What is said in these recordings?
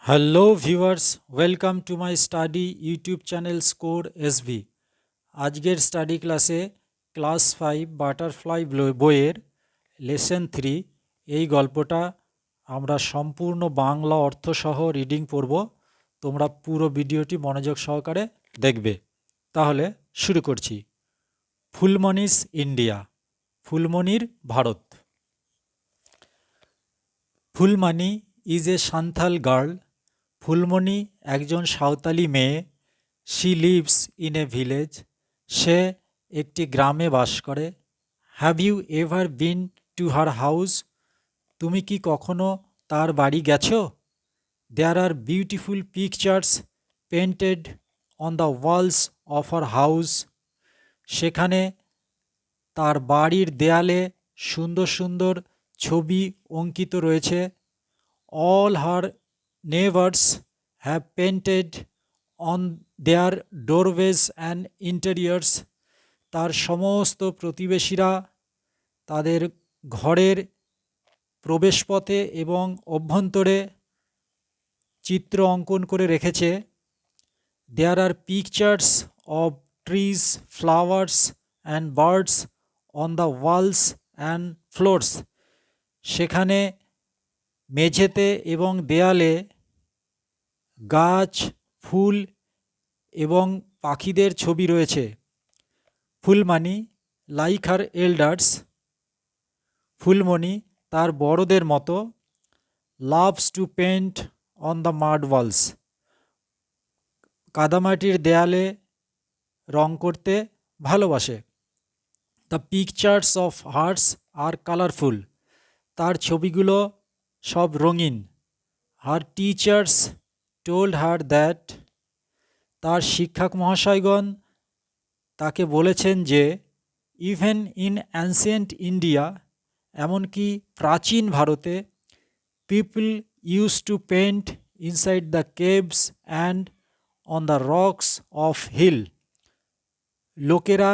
Hello viewers, welcome to my study YouTube channel score SB. আজকের study ক্লাসে class 5 butterfly বইয়ের lesson 3 এই গল্পটা আমরা সম্পূর্ণ বাংলা অর্থসহ রিডিং পড়ব। তোমরা পুরো ভিডিওটি মনোযোগ সহকারে দেখবে। তাহলে শুরু করছি। ফুলমণিস ইন্ডিয়া, ফুলমণির ভারত। Phulmani is a Santhal girl. Phulmani একজন সাঁওতালি মেয়ে। She lives in a village. সে একটি গ্রামে বাস করে। Have you ever been to her house? তুমি কি কখনো তার বাড়ি গেছো? There are beautiful pictures painted on the walls of her house. সেখানে তার বাড়ির দেয়ালে সুন্দর সুন্দর ছবি অঙ্কিত রয়েছে। All her neighbours have painted on their doorways and interiors. তার সমস্ত প্রতিবেশীরা তাদের ঘরের প্রবেশপথে এবং অভ্যন্তরে চিত্র অঙ্কন করে রেখেছে। There are pictures of trees, flowers and birds on the walls and floors. সেখানে মেঝেতে এবং দেয়ালে গাছ, ফুল এবং পাখিদের ছবি রয়েছে। Phulmoni like her elders, Phulmoni তার বড়দের মতো, loves to paint on the mud walls, কাদামাটির দেয়ালে রং করতে ভালোবাসে। The pictures of hers are colourful, তার ছবিগুলো সব রঙিন। Her teachers told her that, তার শিক্ষক মহাশয়গণ তাকে বলেছেন যে ইভেন ইন অ্যানসিয়েন্ট ইন্ডিয়া, এমনকি প্রাচীন ভারতে, people use to paint inside the caves and on the rocks of hill. লোকেরা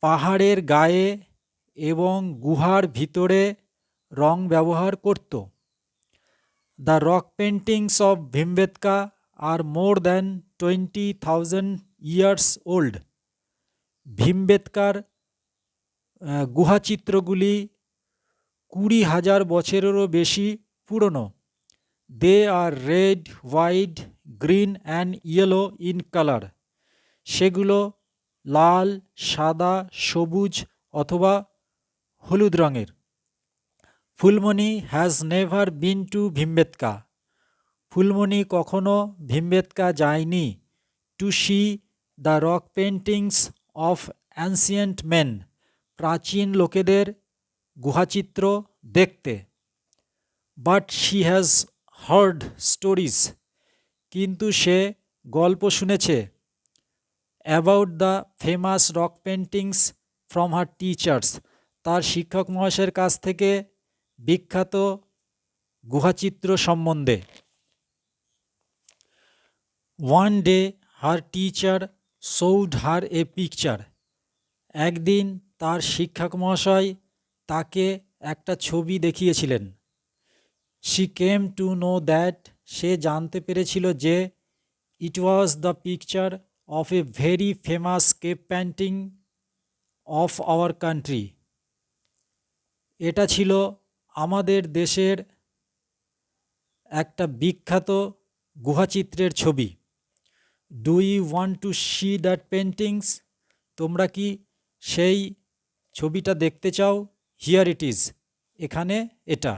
পাহাড়ের গায়ে এবং গুহার ভিতরে রং ব্যবহার করত। The rock paintings of Bhimbetka are more than 20,000 years old. ভীমবেটকার গুহাচিত্রগুলি 20,000 বছরেরও বেশি পুরনো। They are red, white, green and yellow in colour. সেগুলো লাল, সাদা, সবুজ অথবা হলুদ রঙের। Phulmani has never been to Bhimbetka, Phulmani কখনো ভীমবেটকা যায়নি। Two C the rock paintings of ancient men, প্রাচীন লোকেদের গুহাচিত্র দেখতে। But she has heard stories, কিন্তু সে গল্প শুনেছে। About the famous rock paintings from her teachers, তার শিক্ষক মহাশয়ের কাছ থেকে বিখ্যাত গুহাচিত্র সম্বন্ধে। One day her teacher showed her a picture, একদিন তার শিক্ষক মহাশয় তাকে একটা ছবি দেখিয়েছিলেন। She came to know that, সে জানতে পেরেছিল যে it was the picture of a very famous cave painting of our country, এটা ছিল আমাদের দেশের একটা বিখ্যাত গুহাচিত্রের ছবি। Do you want to see that paintings, তোমরা কি সেই ছবিটা দেখতে চাও? হিয়ার ইট ইজ, এখানে এটা।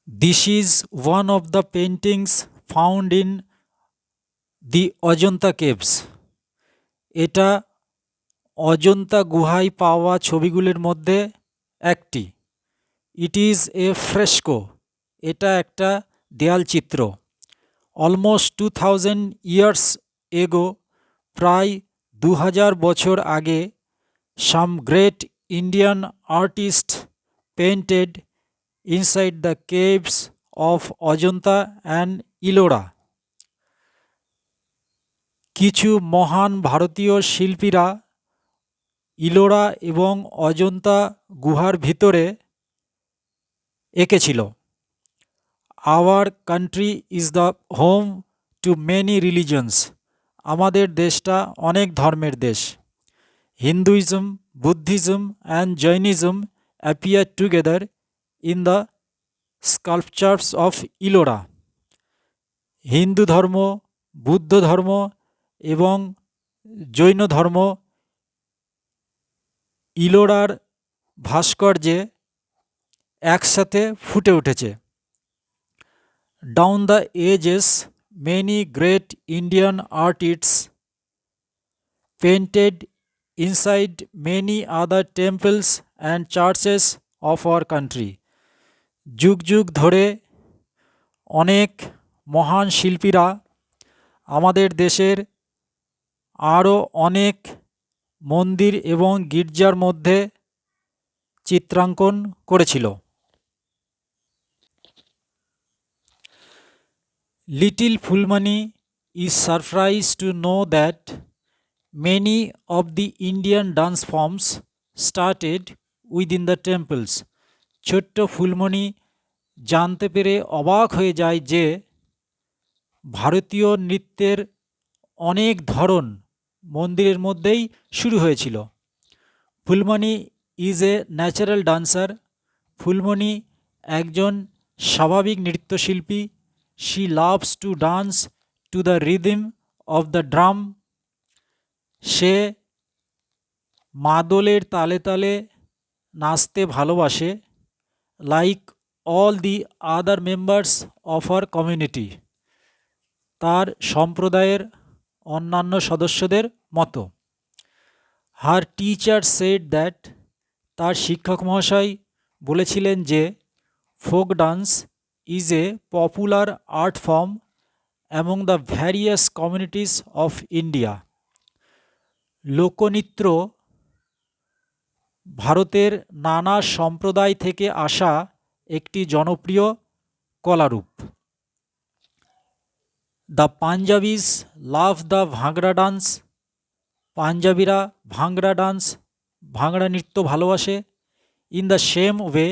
This is one of the paintings found in the Ajanta caves, এটা অজন্তা গুহায় পাওয়া ছবিগুলির মধ্যে একটি। ইট ইজ এ ফ্রেস্কো, এটা একটা দেয়াল চিত্র। অলমোস্ট 2000 ইয়ার্স এগো, প্রায় 2000 বছর আগে, some great Indian artist painted inside the caves of Ajanta and Ellora, কিছু মহান ভারতীয় শিল্পীরা ইলোরা এবং অজন্তা গুহার ভিতরে এঁকেছিল। Our country is the home to many religions. আমাদের দেশটা অনেক ধর্মের দেশ। Hinduism, Buddhism and Jainism appear together in the sculptures of Ellora. হিন্দু ধর্ম, বুদ্ধ ধর্ম এবং জৈন ধর্ম ইলোরার ভাস্কর্যে একসাথে ফুটে উঠেছে। Down the ages many great Indian artists painted inside many other temples and churches of our country. যুগ যুগ ধরে অনেক মহান শিল্পীরা আমাদের দেশের আরও অনেক মন্দির এবং গির্জার মধ্যে চিত্রাঙ্কন করেছিল। Little Phulmoni is surprised to know that many of the Indian dance forms started within the temples. ছোট্ট ফুলমণি জানতে পেরে অবাক হয়ে যায় যে ভারতীয় নৃত্যের অনেক ধরন মন্দিরের মধ্যেই শুরু হয়েছিল। Phulmani is a natural dancer. Phulmani একজন স্বাভাবিক নৃত্যশিল্পী। She loves to dance to the rhythm of the drum. সে মাদলের তালে তালে নাচতে ভালোবাসে। Like all the other members of our community. তার সম্প্রদায়ের অন্যান্য সদস্যদের মতো। হার টিচার সেড দ্যাট, তার শিক্ষক মহাশয় বলেছিলেন যে folk dance is a popular art form among the various communities of India. লোকনৃত্য ভারতের নানা সম্প্রদায় থেকে আসা একটি জনপ্রিয় কলারূপ। The Punjabis love the ভাংড়া dance. পাঞ্জাবিরা ভাংড়া dance, ভাংড়া নৃত্য ভালোবাসে। In the same way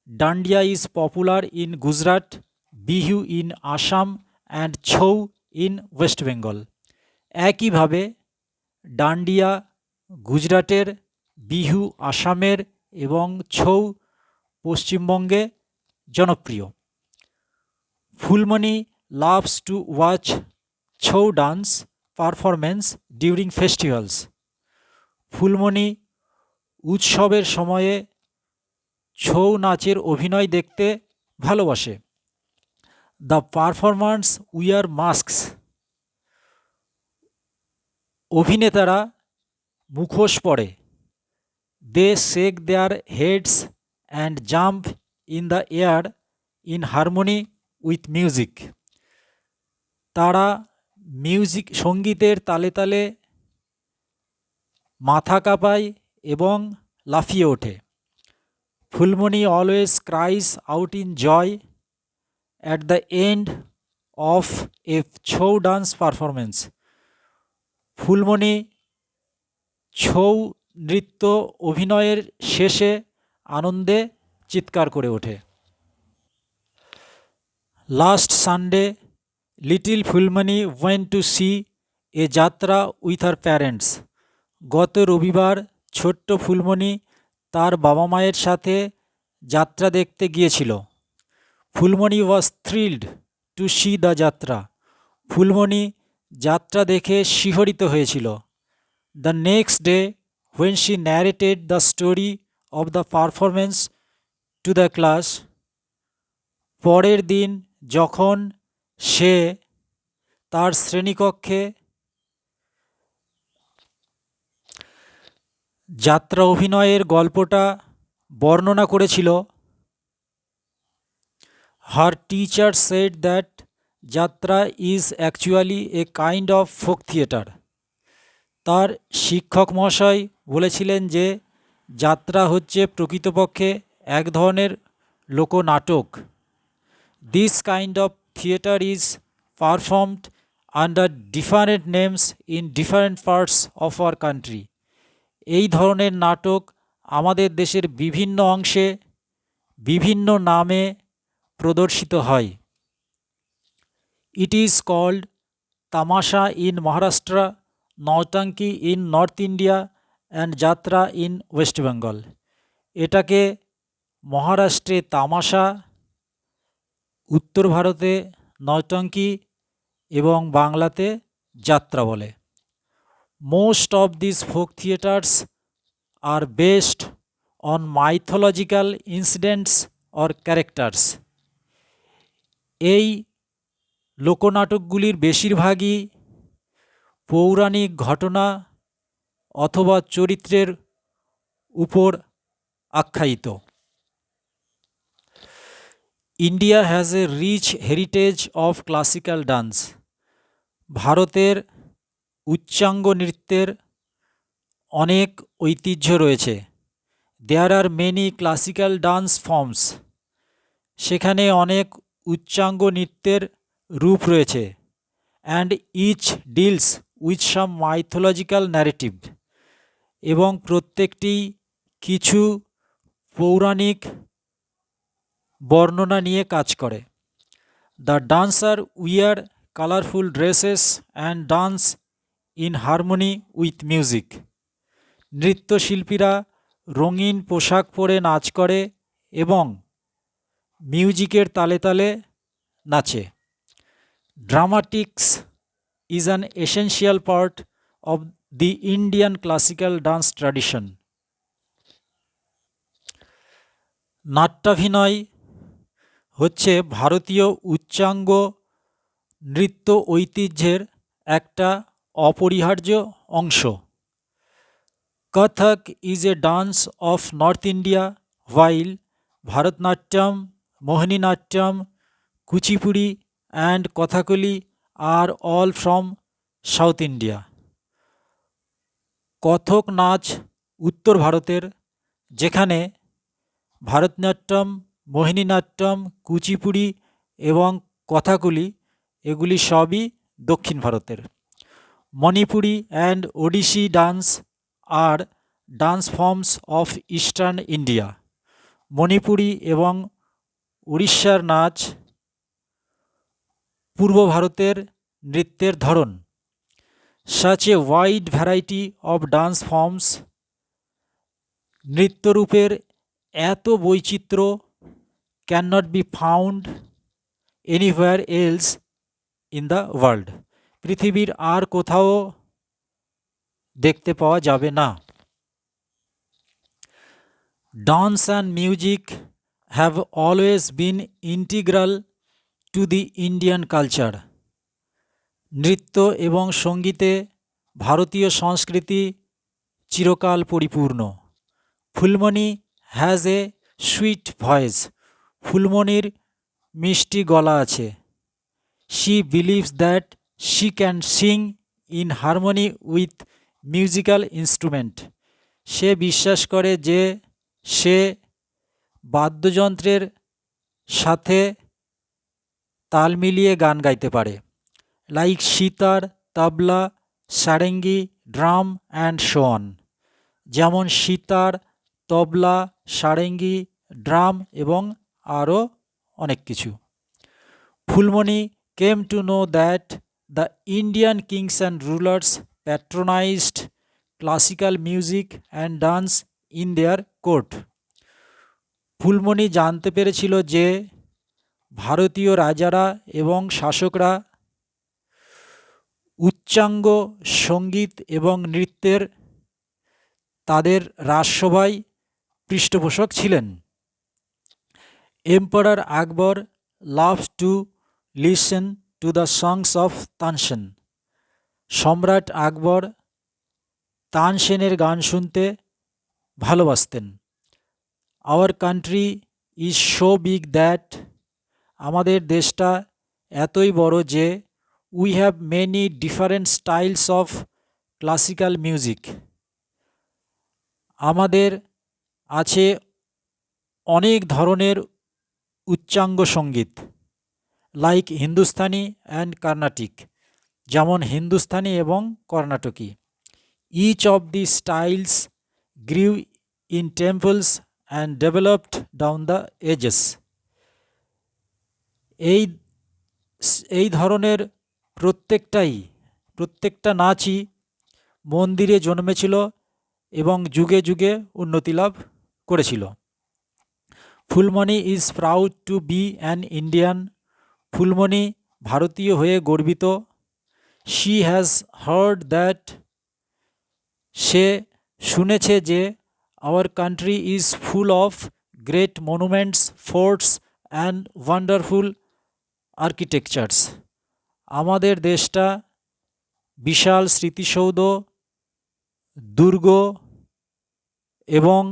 dandiya is popular in Gujarat, Bihu in Assam and Chhau in West Bengal. একইভাবে ডান্ডিয়া গুজরাটের, বিহু আসামের এবং ছৌ পশ্চিমবঙ্গে জনপ্রিয়। Phulmoni loves to watch Chhau dance performance during festivals. Phulmani উৎসবের সময়ে ছৌ নাচের অভিনয় দেখতে ভালোবাসে। The পারফরমান্স wear মাস্কস। অভিনেতারা মুখোশ পরে। They shake their heads and jump in the air in harmony with music. তারা সঙ্গীতের তালে তালে মাথা কাঁপায় এবং লাফিয়ে ওঠে। Phulmani always cries out in joy at the end of a Chhau dance performance. Phulmani Chhau নৃত্য অভিনয়ের শেষে আনন্দে চিৎকার করে ওঠে। Last Sunday little Phulmani went to see a jatra with her parents. গত রবিবার ছোট্ট ফুলমণি তার বাবা মায়ের সাথে যাত্রা দেখতে গিয়েছিল। ফুলমণি ওয়াজ থ্রিলড টু সি দ্য যাত্রা। ফুলমণি যাত্রা দেখে শিহরিত হয়েছিল। The next day when she narrated the story of the performance to the class, পরের দিন যখন সে তার শ্রেণীকক্ষে যাত্রা অভিনয়ের গল্পটা বর্ণনা করেছিল, her teacher said that যাত্রা is actually a kind of folk theatre. তার শিক্ষক মহাশয় বলেছিলেন যে যাত্রা হচ্ছে প্রকৃতপক্ষে এক ধরনের লোকনাটক। This kind of theatre is performed under different names in different parts of our country. এই ধরনের নাটক আমাদের দেশের বিভিন্ন অংশে বিভিন্ন নামে প্রদর্শিত হয়। It is called Tamasha in Maharashtra, Nautanki in North India and Jatra in West Bengal. এটাকে মহারাষ্ট্রে তামাশা, উত্তর ভারতে নৌটঙ্কি এবং বাংলাতে যাত্রা বলে। Most of this folk theatres are based on mythological incidents or characters. এই লোকনাটকগুলির বেশিরভাগই পৌরাণিক ঘটনা অথবা চরিত্রের উপর আখ্যায়িত। India has a rich heritage of classical dance. ভারতের উচ্চাঙ্গ নৃত্যের অনেক ঐতিহ্য রয়েছে। There are many classical dance forms. সেখানে অনেক উচ্চাঙ্গ নৃত্যের রূপ রয়েছে। And each deals with some mythological narrative. এবং প্রত্যেকটি কিছু পৌরাণিক বর্ণনা নিয়ে কাজ করে। The dancer wear colourful dresses and dance in harmony with music. নৃত্যশিল্পীরা রঙিন পোশাক পরে নাচ করে এবং মিউজিকের তালে তালে নাচে। Dramatics is an essential part of the Indian classical dance tradition. নাট্যাভিনয় হচ্ছে ভারতীয় উচ্চাঙ্গ নৃত্য ঐতিহ্যের একটা অপরিহার্য অংশ। Kathak is a dance of North India, while Bharatanatyam, Mohininatyam, Kuchipudi and Kathakali are all from South India. Kathak নাচ উত্তর ভারতের, যেখানে ভারতনাট্যম, মোহিনীনাট্যম, কুচিপুড়ি এবং কথাকলি এগুলি সবই দক্ষিণ ভারতের। Manipuri and Odissi dance are dance forms of eastern India. Manipuri এবং উড়িষ্যার নাচ পূর্ব ভারতের নৃত্যের ধরন। Such a wide variety of dance forms. নৃত্যরূপের এত বৈচিত্র্য can not be found anywhere else in the world. পৃথিবীর আর কোথাও দেখতে পাওয়া যাবে না। Dance and music have always been integral to the Indian culture. নৃত্য এবং সঙ্গীতে ভারতীয় সংস্কৃতি চিরকাল পরিপূর্ণ। Phulmoni has a sweet voice. ফুলমণির মিষ্টি গলা আছে। She believes that she can sing in harmony with musical instrument. সে বিশ্বাস করে যে সে বাদ্যযন্ত্রের সাথে তাল মিলিয়ে গান গাইতে পারে। Like sitar, tabla, Sarangi, drum and so on. যেমন সিতার, তবলা, সারেঙ্গি, ড্রাম এবং আরও অনেক কিছু। Phulmoni came to know that the Indian kings and rulers patronized classical music and dance in their court. Phulmoni জানতে পেরেছিল যে ভারতীয় রাজারা এবং শাসকরা উচ্চাঙ্গ সঙ্গীত এবং নৃত্যের তাদের রাজসভায় পৃষ্ঠপোষক ছিলেন। Emperor Akbar loved to listen to the songs of Tansen. সম্রাট আকবর তানসেনের গান শুনতে ভালোবাসতেন। Our country is so big that. আমাদের দেশটা এতই বড় যে we have many different styles of classical music. আমাদের আছে অনেক ধরনের উচ্চাঙ্গ সঙ্গীত। Like Hindustani and Carnatic. যেমন হিন্দুস্তানি এবং Karnataki. Each of the styles grew in temples and developed down the ages. এই এই ধরনের প্রত্যেকটা নাচই মন্দিরে জন্মেছিল এবং যুগে যুগে উন্নতি লাভ করেছিল। Phulmoni is proud to be an Indian. Phulmoni ভারতীয় হয়ে গর্বিত। শি হ্যাজ হার্ড দ্যাট, সে শুনেছে যে hour country is full of great monuments, forts and wonderful আর্কিটেকচার্স। আমাদের দেশটা বিশাল স্মৃতিসৌধ, দুর্গ এবং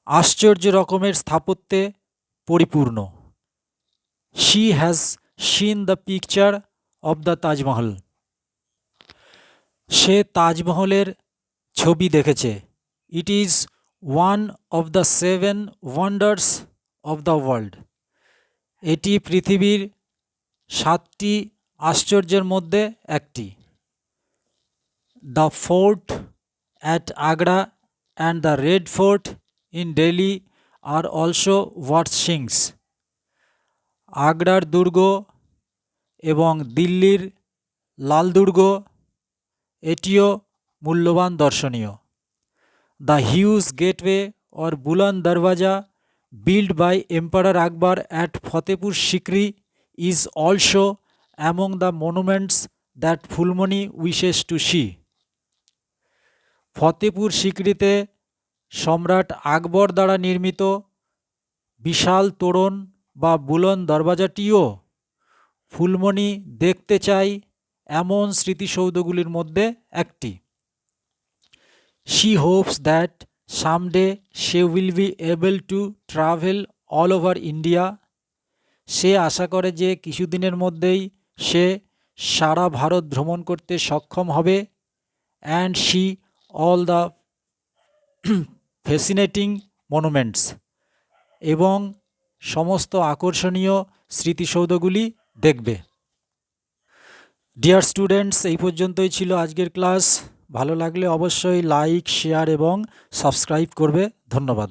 আশ্চর্য রকমের স্থাপত্যে পরিপূর্ণ। She has seen the picture of the Taj Mahal, সে তাজমহলের ছবি দেখেছে। It is one of the 7 wonders of the world, এটি পৃথিবীর 7টি আশ্চর্যের মধ্যে একটি। The fort at Agra and the red fort in Delhi are also worth seeing. আগ্রার দুর্গ এবং দিল্লির লাল দুর্গ এটিও মূল্যবান দর্শনীয়। The huge gateway or Buland Darwaza built by Emperor Akbar at Fatehpur Sikri is also among the monuments that Fulmani wishes to see. Fatehpur সিকরিতে সম্রাট আকবর দ্বারা নির্মিত বিশাল তোরণ বা বুলন্দ দরওয়াজাটিও ফুলমণি দেখতে চায় এমন স্মৃতিসৌধগুলির মধ্যে একটি। She hopes that someday she will be able to travel all over India. সে আশা করে যে কিছুদিনের মধ্যেই সে সারা ভারত ভ্রমণ করতে সক্ষম হবে। And see all the fascinating monuments, এবং সমস্ত আকর্ষণীয় স্মৃতিসৌধগুলি দেখবে। ডিয়ার স্টুডেন্টস, এই পর্যন্তই ছিল আজকের ক্লাস। ভালো লাগলে অবশ্যই লাইক, শেয়ার এবং সাবস্ক্রাইব করবে। ধন্যবাদ।